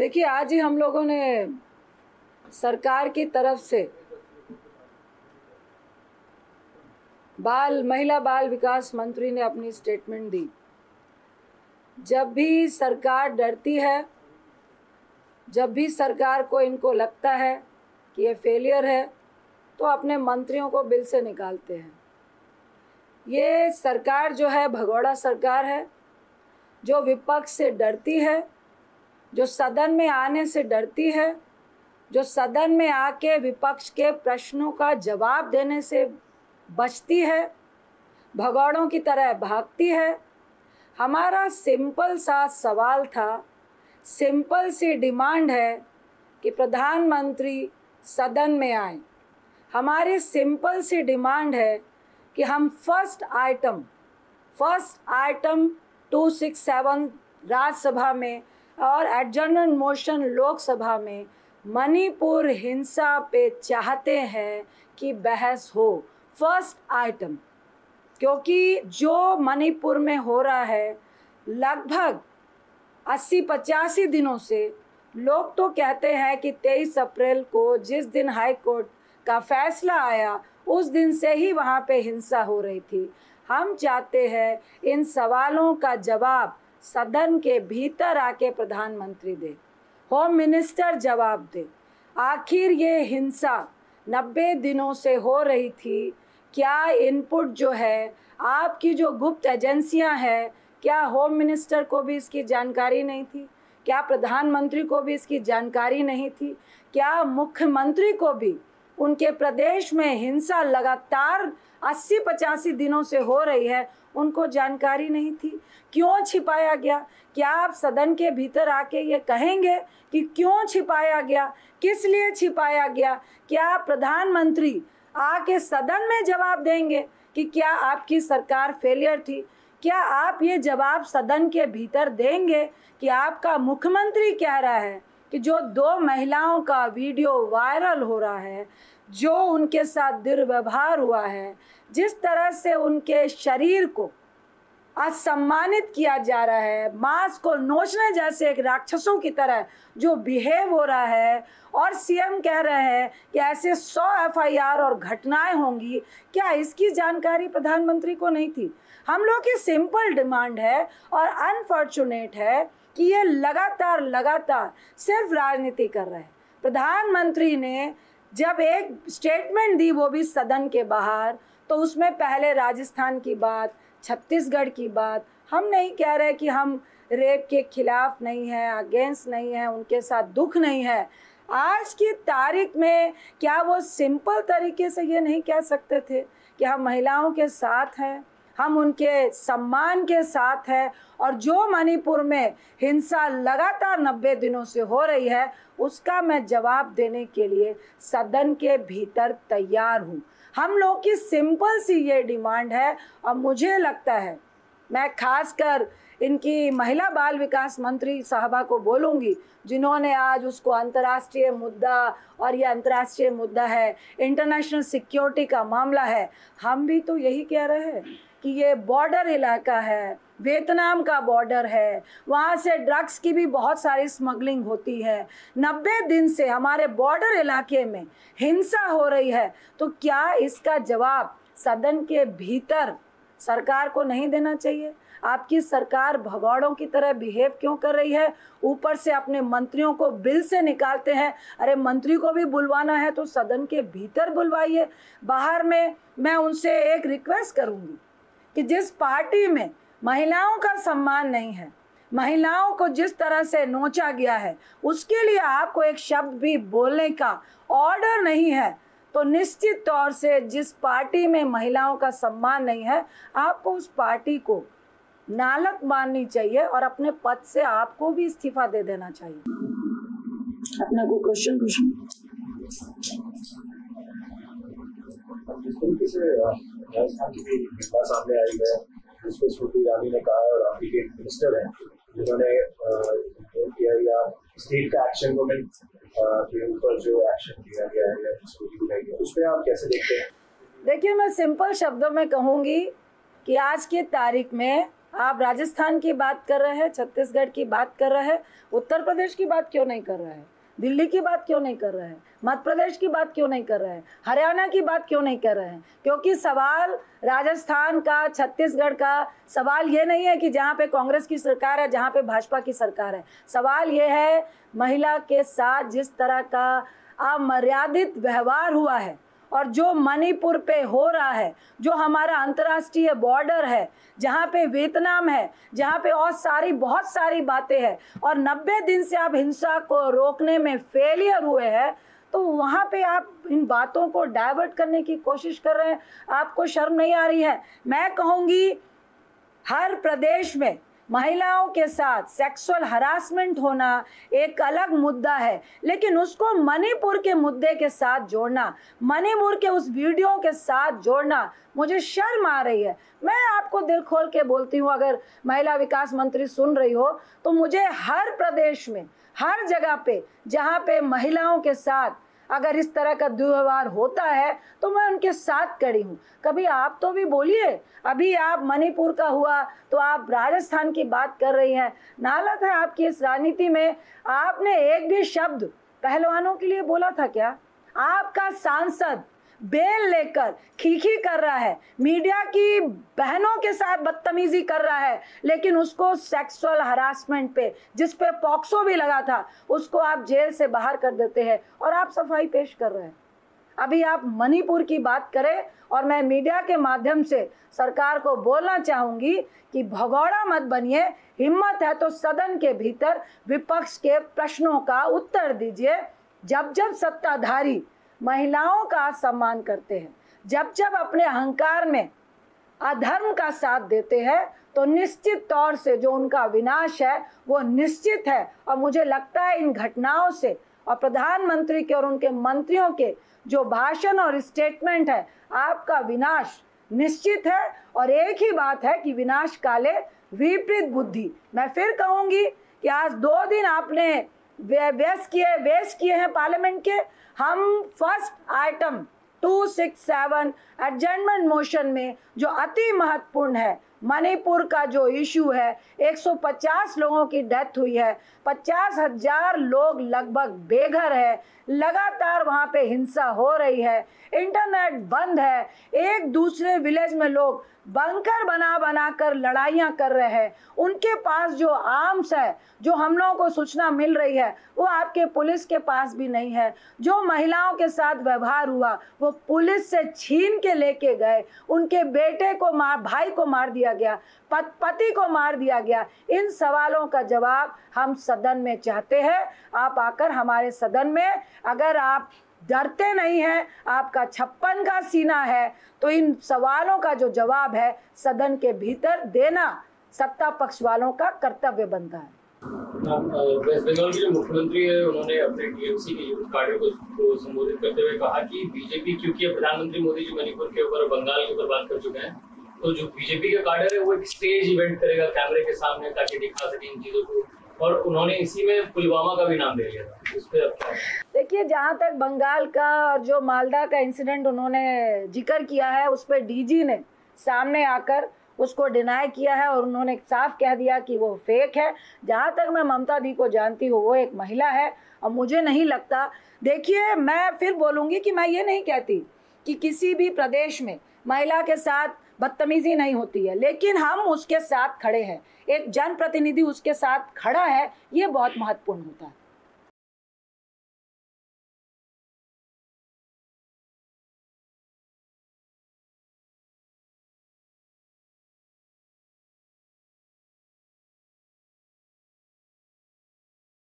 देखिए, आज ही हम लोगों ने सरकार की तरफ से महिला बाल विकास मंत्री ने अपनी स्टेटमेंट दी। जब भी सरकार डरती है, जब भी सरकार को इनको लगता है कि ये फेलियर है, तो अपने मंत्रियों को बिल से निकालते हैं। ये सरकार जो है भगोड़ा सरकार है, जो विपक्ष से डरती है, जो सदन में आने से डरती है, जो सदन में आके विपक्ष के प्रश्नों का जवाब देने से बचती है, भगौड़ों की तरह भागती है। हमारा सिंपल सा सवाल था, सिंपल सी डिमांड है कि प्रधानमंत्री सदन में आए। हमारी सिंपल सी डिमांड है कि हम फर्स्ट आइटम 267 राज्यसभा में और एडजर्नमेंट मोशन लोकसभा में मणिपुर हिंसा पे चाहते हैं कि बहस हो। फर्स्ट आइटम, क्योंकि जो मणिपुर में हो रहा है लगभग 80-85 दिनों से, लोग तो कहते हैं कि 23 अप्रैल को जिस दिन हाई कोर्ट का फैसला आया उस दिन से ही वहाँ पे हिंसा हो रही थी। हम चाहते हैं इन सवालों का जवाब सदन के भीतर आके प्रधानमंत्री दे, होम मिनिस्टर जवाब दे। आखिर ये हिंसा 90 दिनों से हो रही थी, क्या इनपुट जो है आपकी जो गुप्त एजेंसियां हैं, क्या होम मिनिस्टर को भी इसकी जानकारी नहीं थी? क्या प्रधानमंत्री को भी इसकी जानकारी नहीं थी? क्या मुख्यमंत्री को भी उनके प्रदेश में हिंसा लगातार 80-85 दिनों से हो रही है, उनको जानकारी नहीं थी? क्यों छिपाया गया? क्या आप सदन के भीतर आके ये कहेंगे कि क्यों छिपाया गया, किस लिए छिपाया गया? क्या प्रधानमंत्री आके सदन में जवाब देंगे कि क्या आपकी सरकार फेलियर थी? क्या आप ये जवाब सदन के भीतर देंगे कि आपका मुख्यमंत्री कह रहा है कि जो 2 महिलाओं का वीडियो वायरल हो रहा है, जो उनके साथ दुर्व्यवहार हुआ है, जिस तरह से उनके शरीर को असम्मानित किया जा रहा है, मांस को नोचने जैसे एक राक्षसों की तरह जो बिहेव हो रहा है, और सीएम कह रहे हैं कि ऐसे 100 एफआईआर और घटनाएं होंगी, क्या इसकी जानकारी प्रधानमंत्री को नहीं थी? हम लोग की सिंपल डिमांड है और अनफॉर्चुनेट है कि ये लगातार सिर्फ राजनीति कर रहे हैं। प्रधानमंत्री ने जब एक स्टेटमेंट दी, वो भी सदन के बाहर, तो उसमें पहले राजस्थान की बात, छत्तीसगढ़ की बात, हम नहीं कह रहे कि हम रेप के खिलाफ नहीं हैं, अगेंस्ट नहीं हैं, उनके साथ दुख नहीं है। आज की तारीख में क्या वो सिंपल तरीके से ये नहीं कह सकते थे कि हम महिलाओं के साथ हैं, हम उनके सम्मान के साथ हैं, और जो मणिपुर में हिंसा लगातार 90 दिनों से हो रही है उसका मैं जवाब देने के लिए सदन के भीतर तैयार हूँ। हम लोग की सिंपल सी ये डिमांड है, और मुझे लगता है मैं खासकर इनकी महिला बाल विकास मंत्री साहबा को बोलूँगी, जिन्होंने आज उसको अंतर्राष्ट्रीय मुद्दा, और ये अंतर्राष्ट्रीय मुद्दा है, इंटरनेशनल सिक्योरिटी का मामला है। हम भी तो यही कह रहे हैं कि ये बॉर्डर इलाका है, वियतनाम का बॉर्डर है, वहाँ से ड्रग्स की भी बहुत सारी स्मगलिंग होती है। 90 दिन से हमारे बॉर्डर इलाके में हिंसा हो रही है, तो क्या इसका जवाब सदन के भीतर सरकार को नहीं देना चाहिए? आपकी सरकार भगौड़ों की तरह बिहेव क्यों कर रही है? ऊपर से अपने मंत्रियों को बिल से निकालते हैं। अरे मंत्री को भी बुलवाना है तो सदन के भीतर बुलवाइए। बाहर में मैं उनसे एक रिक्वेस्ट करूँगी कि जिस पार्टी में महिलाओं का सम्मान नहीं है, महिलाओं को जिस तरह से नोचा गया है, उसके लिए आपको एक शब्द भी बोलने का ऑर्डर नहीं है, तो निश्चित तौर से जिस पार्टी में महिलाओं का सम्मान नहीं है, आपको उस पार्टी को नालक माननी चाहिए और अपने पद से आपको भी इस्तीफा दे देना चाहिए। अपना कोई क्वेश्चन जिस तरीके से राजस्थान की सामने आई है, जिसमें स्मृति ईरानी ने कहा, और आपकी एक मिनिस्टर है जिन्होंने किया, या स्टेट का एक्शन वुमेन के ऊपर जो एक्शन किया गया है या उस पर आप कैसे देखते हैं? देखिए, मैं सिंपल शब्दों में कहूँगी कि आज की तारीख में आप राजस्थान की बात कर रहे हैं, छत्तीसगढ़ की बात कर रहे हैं, उत्तर प्रदेश की बात क्यों नहीं कर रहे हैं? दिल्ली की बात क्यों नहीं कर रहे हैं? मध्य प्रदेश की बात क्यों नहीं कर रहे हैं? हरियाणा की बात क्यों नहीं कर रहे हैं? क्योंकि सवाल राजस्थान का, छत्तीसगढ़ का सवाल ये नहीं है कि जहाँ पे कांग्रेस की सरकार है, जहाँ पे भाजपा की सरकार है। सवाल ये है महिला के साथ जिस तरह का अमर्यादित व्यवहार हुआ है और जो मणिपुर पे हो रहा है, जो हमारा अंतर्राष्ट्रीय बॉर्डर है, जहाँ पे वियतनाम है, जहाँ पे और बहुत सारी बातें हैं, और 90 दिन से आप हिंसा को रोकने में फेलियर हुए हैं, तो वहाँ पे आप इन बातों को डाइवर्ट करने की कोशिश कर रहे हैं। आपको शर्म नहीं आ रही है? मैं कहूँगी हर प्रदेश में महिलाओं के साथ सेक्सुअल हरासमेंट होना एक अलग मुद्दा है, लेकिन उसको मणिपुर के मुद्दे के साथ जोड़ना, मणिपुर के उस वीडियो के साथ जोड़ना, मुझे शर्म आ रही है। मैं आपको दिल खोल के बोलती हूँ, अगर महिला विकास मंत्री सुन रही हो तो मुझे हर प्रदेश में, हर जगह पे जहाँ पे महिलाओं के साथ अगर इस तरह का दुर्व्यवहार होता है तो मैं उनके साथ खड़ी हूँ। कभी आप तो भी बोलिए। अभी आप मणिपुर का हुआ तो आप राजस्थान की बात कर रही हैं। नालत है आपकी इस राजनीति में। आपने एक भी शब्द पहलवानों के लिए बोला था क्या? आपका सांसद बेल लेकर खीखी कर रहा है, मीडिया की बहनों के साथ बदतमीजी कर रहा है, लेकिन उसको सेक्सुअल हरासमेंट पे, जिस पे पॉक्सो भी लगा था, उसको आप जेल से बाहर कर देते हैं और आप सफाई पेश कर रहे हैं। अभी आप मणिपुर की बात करें, और मैं मीडिया के माध्यम से सरकार को बोलना चाहूँगी कि भगौड़ा मत बनिए। हिम्मत है तो सदन के भीतर विपक्ष के प्रश्नों का उत्तर दीजिए। जब जब सत्ताधारी महिलाओं का सम्मान करते हैं, जब जब अपने अहंकार में अधर्म का साथ देते हैं, तो निश्चित तौर से जो उनका विनाश है वो निश्चित है। और मुझे लगता है इन घटनाओं से और प्रधानमंत्री के और उनके मंत्रियों के जो भाषण और स्टेटमेंट है, आपका विनाश निश्चित है। और एक ही बात है कि विनाश काले विपरीत बुद्धि। मैं फिर कहूँगी कि आज 2 दिन आपने वेस्ट किए हैं पार्लियामेंट के। हम फर्स्ट आइटम 267 एडजर्नमेंट मोशन में जो अति महत्वपूर्ण है, मणिपुर का जो इशू है, 150 लोगों की डेथ हुई है, 50,000 लोग लगभग बेघर है, लगातार वहाँ पे हिंसा हो रही है, इंटरनेट बंद है, एक दूसरे विलेज में लोग बंकर बना कर लड़ाइयाँ कर रहे हैं। उनके पास जो आर्म्स है, जो हम लोगों को सूचना मिल रही है, वो आपके पुलिस के पास भी नहीं है। जो महिलाओं के साथ व्यवहार हुआ वो पुलिस से छीन के लेके गए। उनके बेटे को भाई को मार दिया गया, पति को मार दिया गया। इन सवालों का जवाब हम सदन में चाहते हैं। आप आकर हमारे सदन में, अगर आप डरते नहीं हैं, आपका 56 का सीना है, तो इन सवालों का जो जवाब है सदन के भीतर देना सत्ता पक्ष वालों का कर्तव्य बनता है। वेस्ट बंगाल के जो मुख्यमंत्री है, उन्होंने अपने टीएमसी के यूथ कार्ड को संबोधित करते हुए कहा कि बीजेपी, क्योंकि प्रधानमंत्री मोदी जी मणिपुर के ऊपर, बंगाल के ऊपर बात कर चुके हैं, तो जो बीजेपी का कार्डर है वो एक स्टेज इवेंट करेगा कैमरे के सामने ताकि दिखा सके इन चीजों को। और उन्होंने इसी में पुलवामा का भी नाम ले लिया था। उस पर देखिए, जहाँ तक बंगाल का और जो मालदा का इंसिडेंट उन्होंने जिक्र किया है, उस पर डीजी ने सामने आकर उसको डिनाई किया है और उन्होंने साफ कह दिया कि वो फेक है। जहाँ तक मैं ममता दी को जानती हूँ, वो एक महिला है और मुझे नहीं लगता। देखिए, मैं फिर बोलूँगी कि मैं ये नहीं कहती कि किसी भी प्रदेश में महिला के साथ बदतमीजी नहीं होती है, लेकिन हम उसके साथ खड़े हैं, एक जनप्रतिनिधि उसके साथ खड़ा है, ये बहुत महत्वपूर्ण होता है।